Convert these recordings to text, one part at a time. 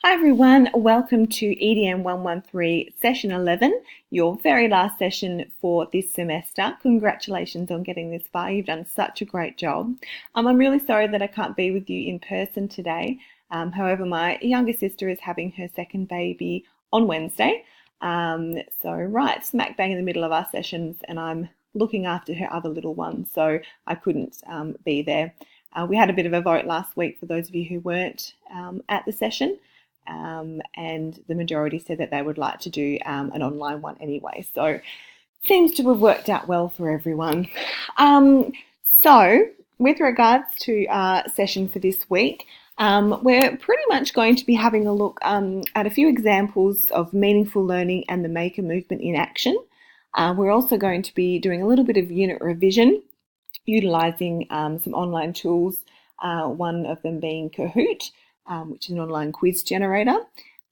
Hi everyone, welcome to EDM 113 session 11, your very last session for this semester. Congratulations on getting this far, you've done such a great job. I'm really sorry that I can't be with you in person today. However, my younger sister is having her second baby on Wednesday. So right smack bang in the middle of our sessions, and I'm looking after her other little one, so I couldn't be there. We had a bit of a vote last week for those of you who weren't at the session. And the majority said that they would like to do an online one anyway. So seems to have worked out well for everyone. So with regards to our session for this week, we're pretty much going to be having a look at a few examples of meaningful learning and the maker movement in action. We're also going to be doing a little bit of unit revision, utilising some online tools, one of them being Kahoot, which is an online quiz generator.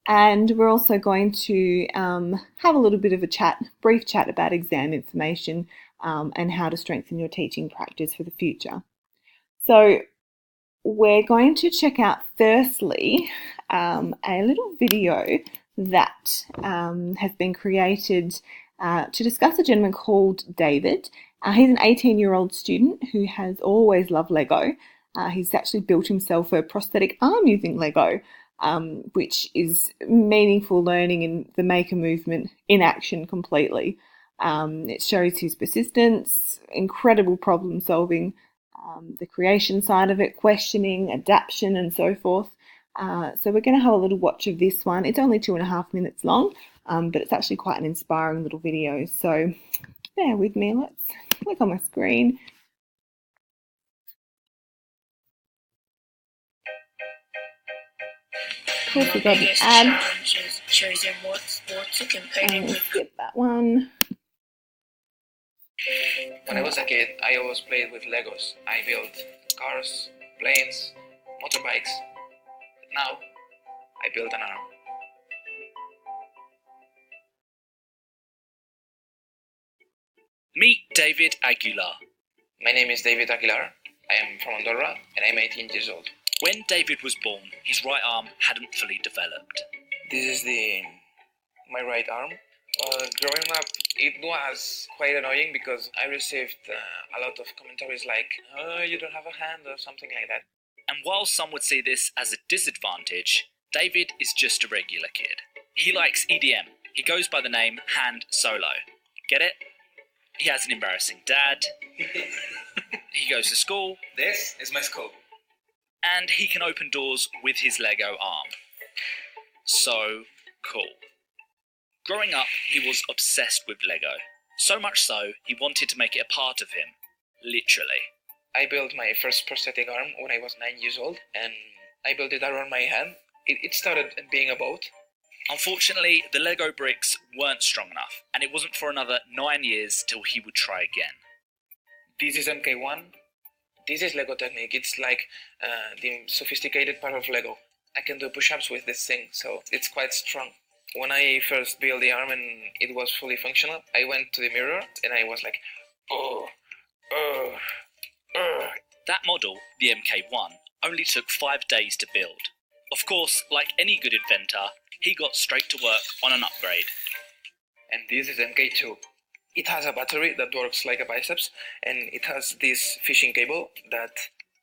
And we're also going to have a little bit of a brief chat about exam information and how to strengthen your teaching practice for the future. So we're going to check out firstly a little video that has been created to discuss a gentleman called David. He's an 18-year-old student who has always loved Lego. He's actually built himself a prosthetic arm using Lego, which is meaningful learning in the maker movement in action completely. It shows his persistence, incredible problem solving, the creation side of it, questioning, adaptation, and so forth. So we're going to have a little watch of this one. It's only 2.5 minutes long, but it's actually quite an inspiring little video. So bear with me. Let's click on my screen. Of course, we got an ad. Shows you what sports you can play with. Skip that one. When I was a kid, I always played with Legos. I built cars, planes, motorbikes. But now, I build an arm. Meet David Aguilar. My name is David Aguilar. I am from Andorra and I'm 18 years old. When David was born, his right arm hadn't fully developed. This is my right arm. Growing up, it was quite annoying because I received a lot of commentaries like, oh, you don't have a hand or something like that. And while some would see this as a disadvantage, David is just a regular kid. He likes EDM. He goes by the name Hand Solo. Get it? He has an embarrassing dad. He goes to school. This is my school. And he can open doors with his Lego arm. So cool. Growing up, he was obsessed with Lego. So much so, he wanted to make it a part of him. Literally. I built my first prosthetic arm when I was 9 years old, and I built it around my hand. It started being a boat. Unfortunately, the Lego bricks weren't strong enough, and it wasn't for another 9 years till he would try again. This is MK1. This is Lego Technic. It's like the sophisticated part of Lego. I can do push-ups with this thing, so it's quite strong. When I first built the arm and it was fully functional, I went to the mirror and I was like, That model, the MK1, only took 5 days to build. Of course, like any good inventor, he got straight to work on an upgrade. And this is MK2. It has a battery that works like a biceps, and it has this fishing cable that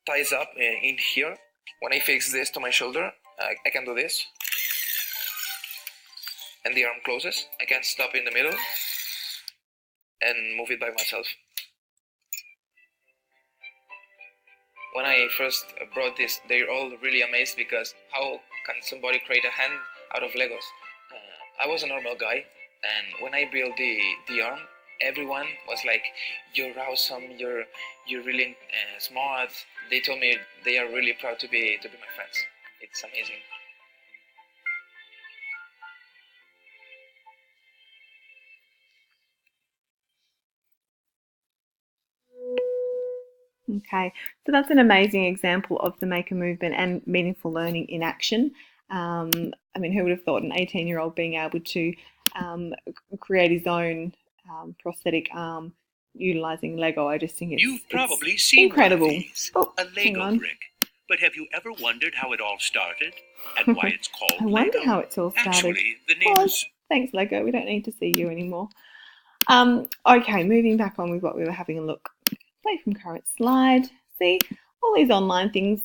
ties up in here. When I fix this to my shoulder, I can do this. And the arm closes. I can stop in the middle and move it by myself. When I first brought this, they're all really amazed because how can somebody create a hand out of Legos? I was a normal guy, and when I built the arm, everyone was like, "You're awesome. You're really smart." They told me they are really proud to be my friends. It's amazing. Okay, so that's an amazing example of the maker movement and meaningful learning in action. I mean, who would have thought an 18-year-old being able to create his own prosthetic arm utilizing Lego? I just think You've probably seen incredible. One of these, Oh, a Lego brick. But have you ever wondered how it all started and why it's called I wonder Lego? how it's all started. Actually, the name Pause. is... Thanks, Lego. We don't need to see you anymore. Okay, moving back on with what we were having a look. Play from current slide. See, all these online things,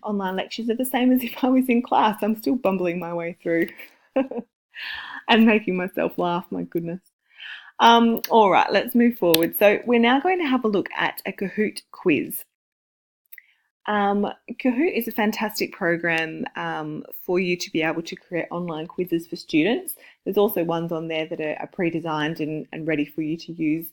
online lectures are the same as if I was in class. I'm still bumbling my way through and making myself laugh, my goodness. All right, let's move forward. So we're now going to have a look at a Kahoot quiz. Kahoot is a fantastic program for you to be able to create online quizzes for students. There's also ones on there that are pre-designed and ready for you to use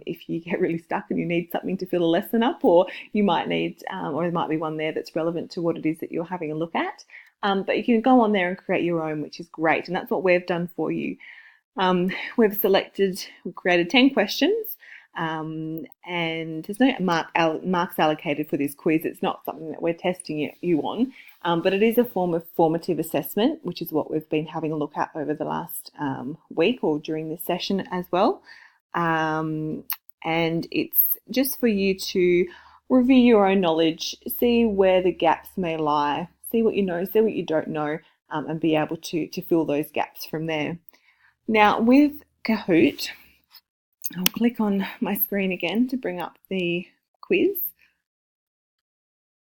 if you get really stuck and you need something to fill a lesson up, or you might need, or there might be one there that's relevant to what it is that you're having a look at. But you can go on there and create your own, which is great, and that's what we've done for you. We've created 10 questions. And there's no marks allocated for this quiz. It's not something that we're testing you on, but it is a form of formative assessment, which is what we've been having a look at over the last week or during this session as well. And it's just for you to review your own knowledge, see where the gaps may lie, see what you know, see what you don't know, and be able to fill those gaps from there. Now with Kahoot, I'll click on my screen again to bring up the quiz.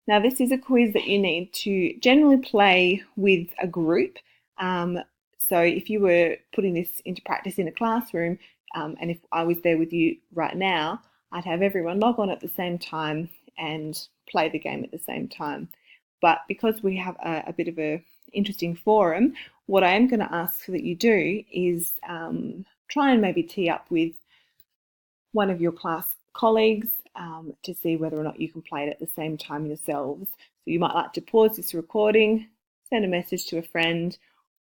Now this is a quiz that you need to generally play with a group. So if you were putting this into practice in a classroom, and if I was there with you right now, I'd have everyone log on at the same time and play the game at the same time. But because we have a bit of an interesting forum, what I am going to ask that you do is try and maybe tee up with one of your class colleagues to see whether or not you can play it at the same time yourselves. So you might like to pause this recording, send a message to a friend,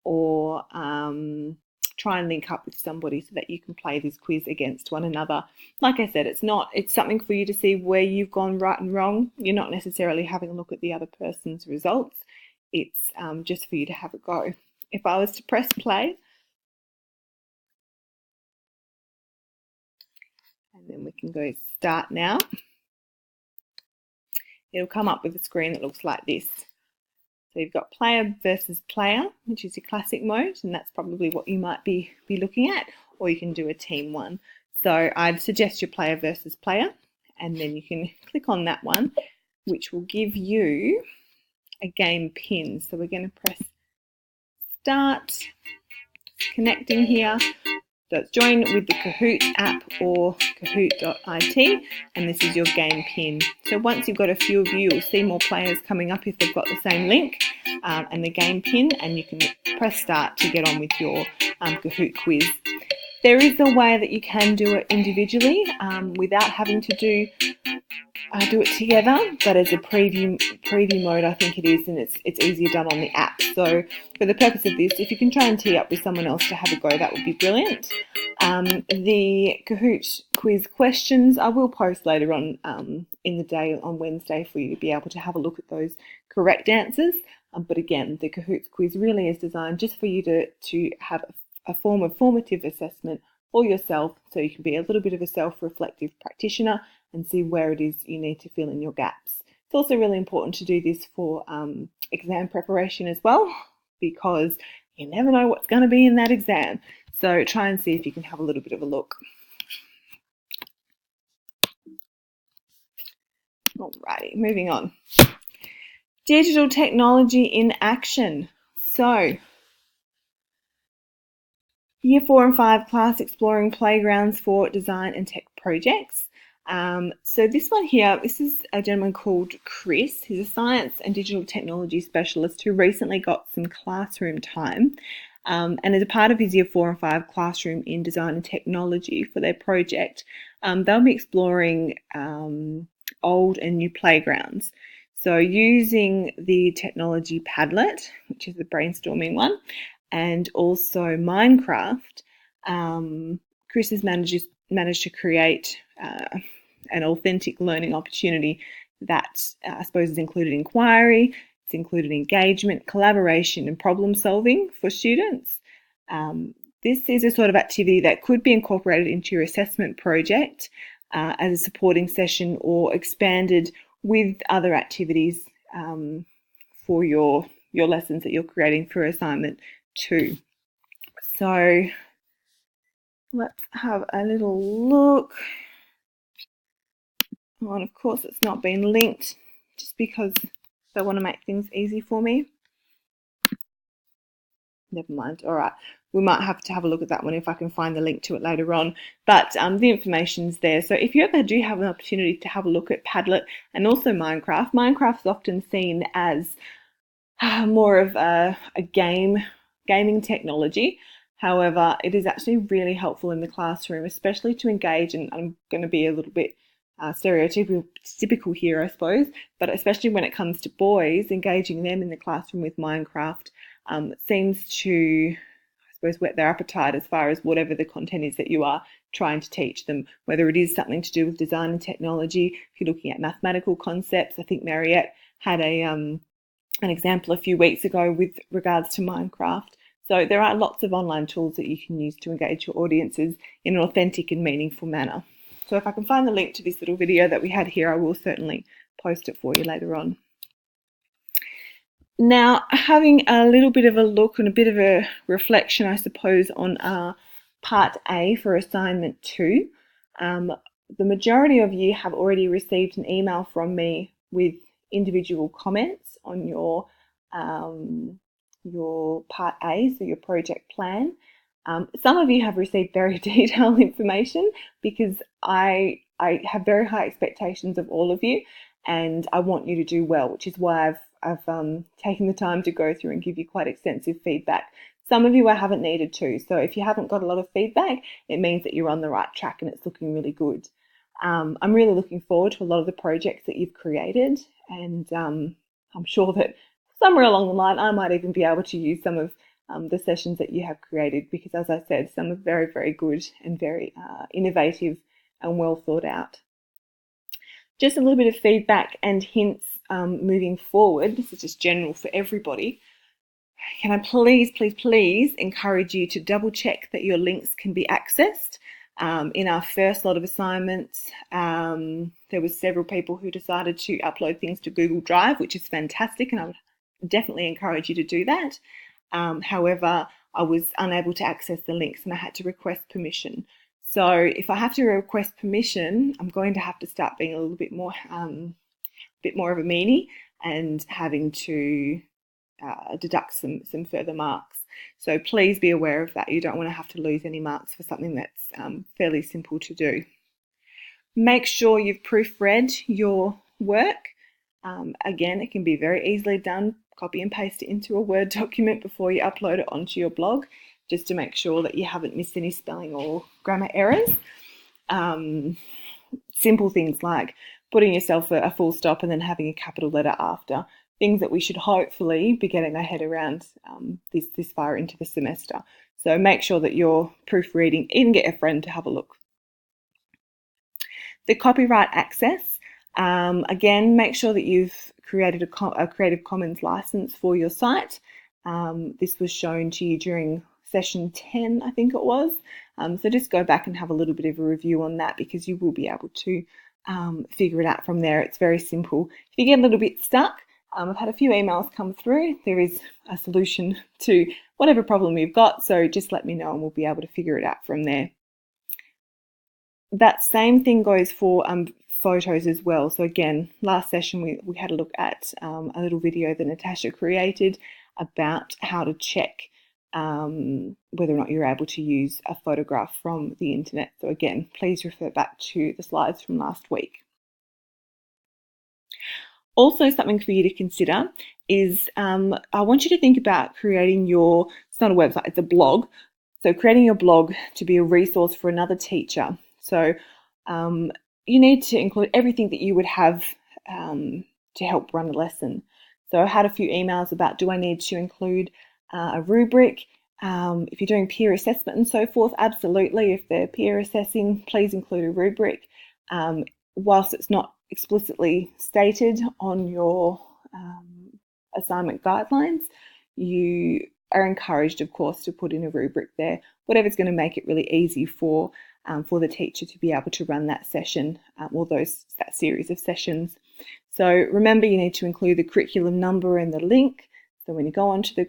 or try and link up with somebody so that you can play this quiz against one another. Like I said, it's something for you to see where you've gone right and wrong. You're not necessarily having a look at the other person's results. It's just for you to have a go. If I was to press play, and then we can go start now. It'll come up with a screen that looks like this. So you've got player versus player, which is your classic mode, and that's probably what you might be looking at, or you can do a team one. So I'd suggest your player versus player, and then you can click on that one, which will give you a game pin. So we're going to press start, connecting here. So it's join with the Kahoot app or kahoot.it, and this is your game pin. So once you've got a few of you, you'll see more players coming up if they've got the same link and the game pin, and you can press start to get on with your Kahoot quiz. There is a way that you can do it individually without having to do it together, but as a preview mode, I think it is, and it's easier done on the app. So for the purpose of this, if you can try and tee up with someone else to have a go, that would be brilliant. The Kahoot quiz questions I will post later on in the day on Wednesday for you to be able to have a look at those correct answers. But again, the Kahoot quiz really is designed just for you to have a form of formative assessment for yourself, so you can be a little bit of a self-reflective practitioner and see where it is you need to fill in your gaps. It's also really important to do this for exam preparation as well, because you never know what's going to be in that exam. So try and see if you can have a little bit of a look. Alrighty, moving on. Digital technology in action. So, Year 4 and 5 class exploring playgrounds for design and tech projects. So this one here, this is a gentleman called Chris. He's a science and digital technology specialist who recently got some classroom time. And as a part of his Year 4 and 5 classroom in design and technology for their project, they'll be exploring old and new playgrounds. So using the technology Padlet, which is the brainstorming one, and also Minecraft, Chris has managed to create an authentic learning opportunity that I suppose is included inquiry, it's included engagement, collaboration and problem solving for students. This is a sort of activity that could be incorporated into your assessment project as a supporting session or expanded with other activities for your lessons that you're creating for assignment 2. So let's have a little look. Oh, and of course it's not been linked just because they want to make things easy for me. Never mind. All right. We might have to have a look at that one if I can find the link to it later on. But the information's there. So if you ever do have an opportunity to have a look at Padlet and also Minecraft, Minecraft's often seen as more of a gaming technology. However, it is actually really helpful in the classroom, especially to engage, and I'm going to be a little bit stereotypical here, I suppose, but especially when it comes to boys, engaging them in the classroom with Minecraft seems to, I suppose, whet their appetite as far as whatever the content is that you are trying to teach them, whether it is something to do with design and technology. If you're looking at mathematical concepts, I think Mariette had an example a few weeks ago with regards to Minecraft. So there are lots of online tools that you can use to engage your audiences in an authentic and meaningful manner. So if I can find the link to this little video that we had here, I will certainly post it for you later on. Now, having a little bit of a look and a bit of a reflection, I suppose, on Part A for Assignment 2, the majority of you have already received an email from me with individual comments on your Part A, so your project plan. Some of you have received very detailed information because I have very high expectations of all of you, and I want you to do well, which is why I've taken the time to go through and give you quite extensive feedback. Some of you I haven't needed to, so if you haven't got a lot of feedback, it means that you're on the right track and it's looking really good. I'm really looking forward to a lot of the projects that you've created, and I'm sure that somewhere along the line I might even be able to use some of the sessions that you have created, because as I said, some are very, very good and very innovative and well thought out. Just a little bit of feedback and hints moving forward. This is just general for everybody. Can I please, please, please encourage you to double check that your links can be accessed. In our first lot of assignments, there were several people who decided to upload things to Google Drive, which is fantastic, and I would definitely encourage you to do that. However, I was unable to access the links and I had to request permission. So if I have to request permission, I'm going to have to start being a little bit more of a meanie and having to deduct some further marks. So please be aware of that. You don't want to have to lose any marks for something that's fairly simple to do. Make sure you've proofread your work. Again, it can be very easily done. Copy and paste it into a Word document before you upload it onto your blog, just to make sure that you haven't missed any spelling or grammar errors. Simple things like putting yourself a full stop and then having a capital letter after. Things that we should hopefully be getting our head around this far into the semester. So make sure that you're proofreading, even get a friend to have a look. The copyright access, again, make sure that you've created a Creative Commons license for your site. This was shown to you during session 10, I think it was. So just go back and have a little bit of a review on that, because you will be able to figure it out from there. It's very simple. If you get a little bit stuck, I've had a few emails come through. There is a solution to whatever problem you've got, so just let me know and we'll be able to figure it out from there. That same thing goes for photos as well. So again, last session we had a look at a little video that Natasha created about how to check whether or not you're able to use a photograph from the internet. So again, please refer back to the slides from last week. Also, something for you to consider is I want you to think about creating it's not a website, it's a blog. So creating your blog to be a resource for another teacher. So you need to include everything that you would have to help run a lesson. So I had a few emails about, do I need to include a rubric? If you're doing peer assessment and so forth, absolutely. If they're peer assessing, please include a rubric. Whilst it's not explicitly stated on your assignment guidelines, you are encouraged, of course, to put in a rubric there, whatever's going to make it really easy for the teacher to be able to run that session or that series of sessions. So remember, you need to include the curriculum number and the link. So when you go onto the